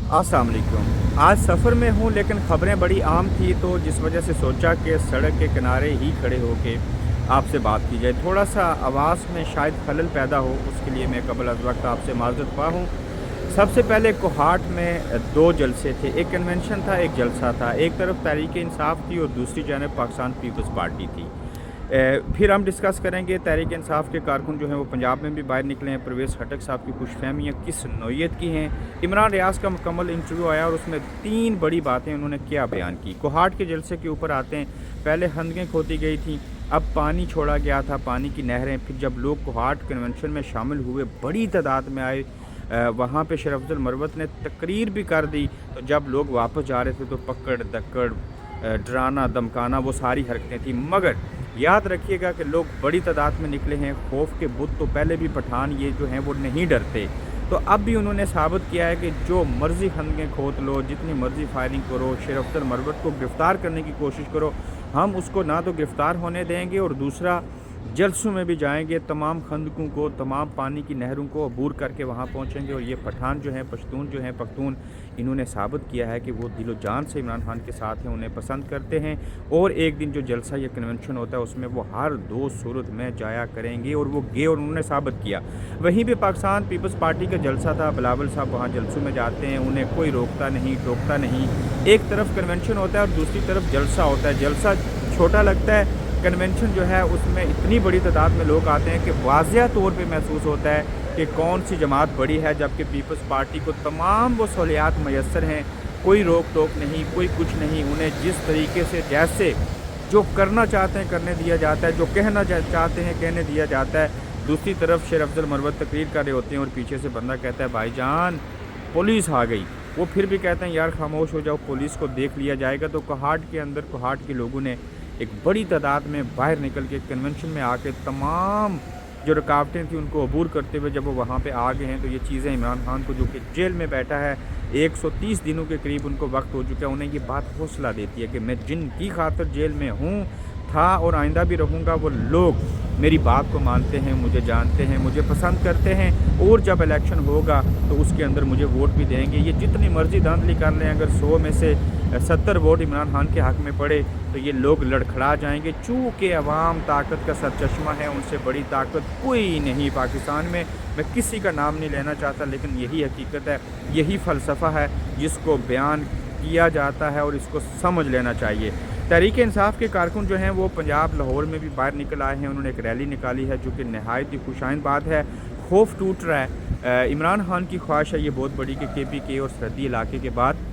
अस्सलाम वालेकुम। आज सफ़र में हूँ लेकिन ख़बरें बड़ी आम थी तो जिस वजह से सोचा कि सड़क के किनारे ही खड़े होके आपसे बात की जाए। थोड़ा-सा आवाज़ में शायद खलल पैदा हो, उसके लिए मैं क़ब्ल अज़ वक़्त आपसे माज़रत ख़्वाह हूँ। सबसे पहले कोहाट में 2 जलसे थे, एक कन्वेंशन था, एक जलसा था। एक तरफ तहरीक इंसाफ थी और दूसरी जानब पाकिस्तान पीपल्स पार्टी थी। फिर हम डिस्कस करेंगे तहरीक इंसाफ के कारकुन जो हैं वो पंजाब में भी बाहर निकले हैं। परवेज़ खटक साहब की खुशफ़हमियाँ किस नौइयत की हैं। इमरान रियाज़ का मुकम्मल इंटरव्यू आया और उसमें 3 बड़ी बातें उन्होंने क्या बयान की। कोहाट के जलसे के ऊपर आते हैं। पहले खंदकें खोदी गई थी, अब पानी छोड़ा गया था, पानी की नहरें। फिर जब लोग कोहाट कन्वेंशन में शामिल हुए, बड़ी तादाद में आए, वहाँ पे शेर अफजल मरवत ने तकरीर भी कर दी। तो जब लोग वापस जा रहे थे तो पकड़ दकड़, डराना धमकाना, वो सारी हरकतें थी। मगर याद रखिएगा कि लोग बड़ी तादाद में निकले हैं। खौफ के बुत तो पहले भी पठान ये जो हैं वो नहीं डरते। तो अब भी उन्होंने साबित किया है कि जो मर्ज़ी खंदकें खोद लो, जितनी मर्ज़ी फायरिंग करो, शेर अफजल मरवत को गिरफ़्तार करने की कोशिश करो, हम उसको ना तो गिरफ़्तार होने देंगे और दूसरा जलसों में भी जाएंगे, तमाम खंदकों को, तमाम पानी की नहरों को अबूर करके वहाँ पहुँचेंगे। और ये पठान जो हैं, पश्तून जो हैं, पख्तून, इन्होंने साबित किया है कि वो दिलो जान से इमरान खान के साथ हैं, उन्हें पसंद करते हैं। और एक दिन जो जलसा या कन्वेंशन होता है उसमें वो हर 2 सूरत में जाया करेंगे और वो गए और उन्होंने साबित किया। वहीं पे पाकिस्तान पीपल्स पार्टी का जलसा था, बिलावल साहब वहाँ जलसों में जाते हैं, उन्हें कोई रोकता नहीं टोकता नहीं। एक तरफ कन्वेंशन होता है और दूसरी तरफ जलसा होता है। जलसा छोटा लगता है, कन्वेंशन जो है उसमें इतनी बड़ी तादाद में लोग आते हैं कि वाज़िया तौर पे महसूस होता है कि कौन सी जमात बड़ी है, जबकि पीपल्स पार्टी को तमाम वो सहूलियात मैसर हैं। कोई रोक टोक नहीं, कोई कुछ नहीं। उन्हें जिस तरीके से जैसे जो करना चाहते हैं करने दिया जाता है, जो कहना चाहते हैं कहने दिया जाता है। दूसरी तरफ शेर अफजल मरवत तकरीर कर रहे होते हैं और पीछे से बंदा कहता है भाईजान पुलिस आ गई। वो फिर भी कहते हैं यार खामोश हो जाओ, पुलिस को देख लिया जाएगा। तो कोहाट के अंदर कोहाट के लोगों ने एक बड़ी तादाद में बाहर निकल के कन्वेंशन में आके तमाम जो रुकावटें थी उनको अबूर करते हुए जब वो वहाँ पे आ गए हैं तो ये चीज़ें इमरान खान को, जो कि जेल में बैठा है, 130 दिनों के करीब उनको वक्त हो चुका है, उन्हें ये बात हौसला देती है कि मैं जिनकी खातिर जेल में हूँ, था और आइंदा भी रहूँगा, वो लोग मेरी बात को मानते हैं, मुझे जानते हैं, मुझे पसंद करते हैं। और जब इलेक्शन होगा तो उसके अंदर मुझे वोट भी देंगे। ये जितनी मर्ज़ी धांधली कर लें, अगर 100 में से 70 वोट इमरान खान के हक़ में पड़े तो ये लोग लड़खड़ा जाएंगे। चूँकि अवाम ताकत का सरचश्मा है, उनसे बड़ी ताकत कोई नहीं पाकिस्तान में। मैं किसी का नाम नहीं लेना चाहता, लेकिन यही हकीकत है, यही फ़लसफ़ा है जिसको बयान किया जाता है और इसको समझ लेना चाहिए। तहरीक इंसाफ के कारकुन जो हैं वो पंजाब लाहौर में भी बाहर निकल आए हैं। उन्होंने एक रैली निकाली है जो कि नहायत ही खुशाइन बात है। खौफ टूट रहा है। इमरान खान की ख्वाहिश है ये बहुत बड़ी कि KPK और सरहदी इलाके के बाद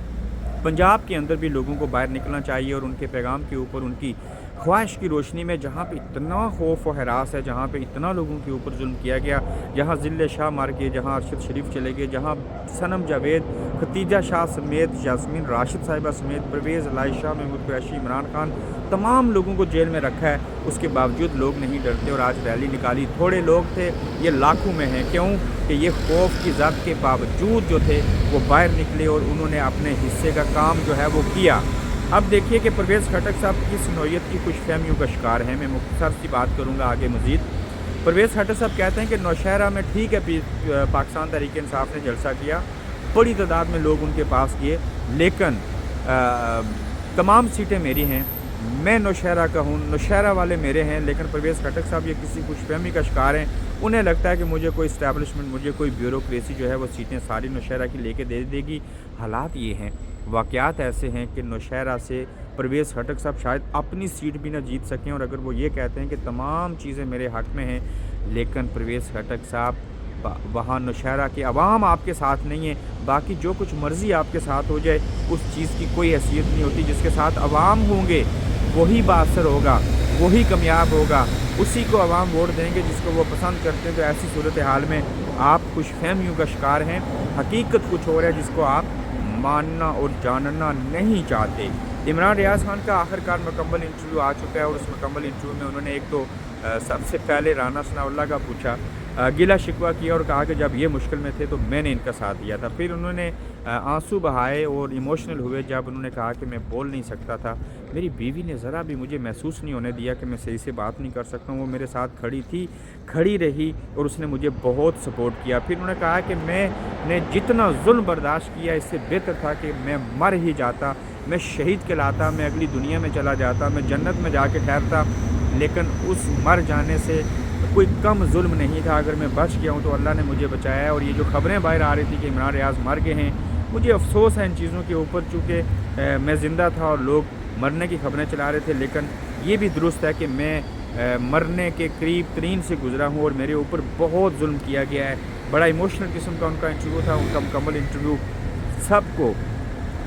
पंजाब के अंदर भी लोगों को बाहर निकलना चाहिए और उनके पैगाम के ऊपर, उनकी ख्वाहिश की रोशनी में, जहाँ पे इतना खौफ और हरास है, जहाँ पे इतना लोगों के ऊपर जुल्म किया गया, जहाँ ज़िले शाह मार गए, जहाँ अरशद शरीफ चले गए, जहाँ सनम जावेद, खतीजा शाह समेत, यास्मीन राशिद साहिबा समेत, परवेज़ लाइशा, महमूद कुरैशी, इमरान खान, तमाम लोगों को जेल में रखा है, उसके बावजूद लोग नहीं डरते। और आज रैली निकाली, थोड़े लोग थे, ये लाखों में हैं। क्यों कि ये खौफ की ज़द के बावजूद जो थे वो बाहर निकले और उन्होंने अपने हिस्से का काम जो है वो किया। अब देखिए कि परवेज़ खटक साहब किस नौइयत की खुशफहमियों का शिकार हैं। मैं मुख्तसर सी बात करूँगा आगे मज़ीद। परवेज़ खटक साहब कहते हैं कि नौशहरा में ठीक है पाकिस्तान तहरीक इंसाफ ने जलसा किया, बड़ी तादाद में लोग उनके पास गए, लेकिन तमाम सीटें मेरी हैं, मैं नौशहरा का हूँ, नौशहरा वाले मेरे हैं। लेकिन परवेज़ खटक साहब ये किसी खुशफहमी का शिकार हैं। उन्हें लगता है कि मुझे कोई इस्टेब्लिशमेंट, मुझे कोई ब्यूरोक्रेसी जो है वो सीटें सारी नौशहरा की लेके दे देगी। हालात ये हैं, वाक़यात ऐसे हैं कि नौशहरा से परवेज़ खटक साहब शायद अपनी सीट भी ना जीत सकें। और अगर वो ये कहते हैं कि तमाम चीज़ें मेरे हक़ में हैं, लेकिन परवेज़ खटक साहब वहाँ नौशहरा की आवाम आपके साथ नहीं है। बाकी जो कुछ मर्ज़ी आपके साथ हो जाए, उस चीज़ की कोई हैसियत नहीं होती। जिसके साथ आवाम होंगे वही बाअसर होगा, वही कामयाब होगा, उसी को आवाम वोट देंगे जिसको वो पसंद करते हैं। तो ऐसी सूरत हाल में आप खुशफहमियों का शिकार हैं। हकीकत कुछ और है जिसको आप मानना और जानना नहीं चाहते। इमरान रियाज खान का आखिरकार मुकम्मल इंटरव्यू आ चुका है और उस मुकम्मल इंटरव्यू में उन्होंने एक तो सबसे पहले राना सनाउल्लाह का पूछा, गिला शिकवा किया और कहा कि जब ये मुश्किल में थे तो मैंने इनका साथ दिया था। फिर उन्होंने आंसू बहाए और इमोशनल हुए जब उन्होंने कहा कि मैं बोल नहीं सकता था, मेरी बीवी ने ज़रा भी मुझे महसूस नहीं होने दिया कि मैं सही से बात नहीं कर सकता हूँ। वो मेरे साथ खड़ी थी, खड़ी रही और उसने मुझे बहुत सपोर्ट किया। फिर उन्होंने कहा कि मैंने जितना जुल्म बर्दाश्त किया इससे बेहतर था कि मैं मर ही जाता, मैं शहीद कहलाता, मैं अगली दुनिया में चला जाता, मैं जन्नत में जाके ठहरता, लेकिन उस मर जाने से कोई कम जुल्म नहीं था। अगर मैं बच गया हूँ तो अल्लाह ने मुझे बचाया है। और ये जो खबरें बाहर आ रही थी कि इमरान रियाज मर गए हैं, मुझे अफसोस है इन चीज़ों के ऊपर, चूँकि मैं ज़िंदा था और लोग मरने की खबरें चला रहे थे। लेकिन ये भी दुरुस्त है कि मैं मरने के करीब तरीन से गुज़रा हूँ और मेरे ऊपर बहुत जुल्म किया गया है। बड़ा इमोशनल किस्म का उनका इंटरव्यू था। उनका मुकम्मल इंटरव्यू सबको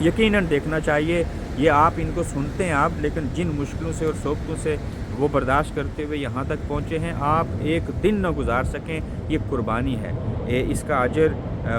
यकीनन देखना चाहिए। ये आप इनको सुनते हैं आप, लेकिन जिन मुश्किलों से और सोबतों से वो बर्दाश्त करते हुए यहाँ तक पहुँचे हैं, आप एक दिन न गुजार सकें, ये कुर्बानी है। इसका अजर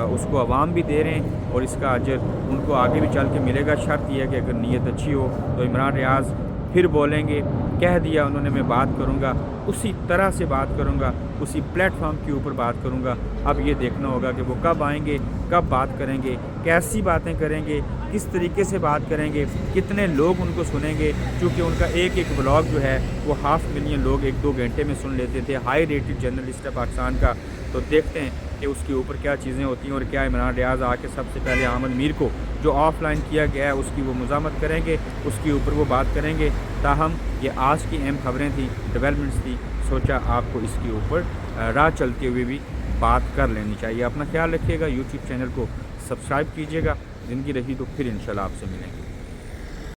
उसको अवाम भी दे रहे हैं और इसका अजर उनको आगे भी चल के मिलेगा। शर्त यह है कि अगर नीयत अच्छी हो तो इमरान रियाज फिर बोलेंगे, कह दिया उन्होंने मैं बात करूँगा, उसी तरह से बात करूँगा, उसी प्लेटफॉर्म के ऊपर बात करूँगा। अब ये देखना होगा कि वो कब आएंगे, कब बात करेंगे, कैसी बातें करेंगे, किस तरीके से बात करेंगे, कितने लोग उनको सुनेंगे। क्योंकि उनका एक एक व्लॉग जो है वो 500,000 लोग 1-2 घंटे में सुन लेते थे। हाई रेटेड जर्नलिस्ट है पाकिस्तान का। तो देखते हैं कि उसके ऊपर क्या चीज़ें होती हैं और क्या इमरान रियाज आके सबसे पहले अहमद मीर को जो ऑफलाइन किया गया है उसकी वो मज़ामत करेंगे, उसके ऊपर वो बात करेंगे। ताहम ये आज की अहम खबरें थी, डेवलपमेंट्स थी, सोचा आपको इसके ऊपर राह चलते हुए भी बात कर लेनी चाहिए। अपना ख्याल रखिएगा, यूट्यूब चैनल को सब्सक्राइब कीजिएगा। ज़िंदगी रही तो फिर इंशाल्लाह आपसे मिलेंगे।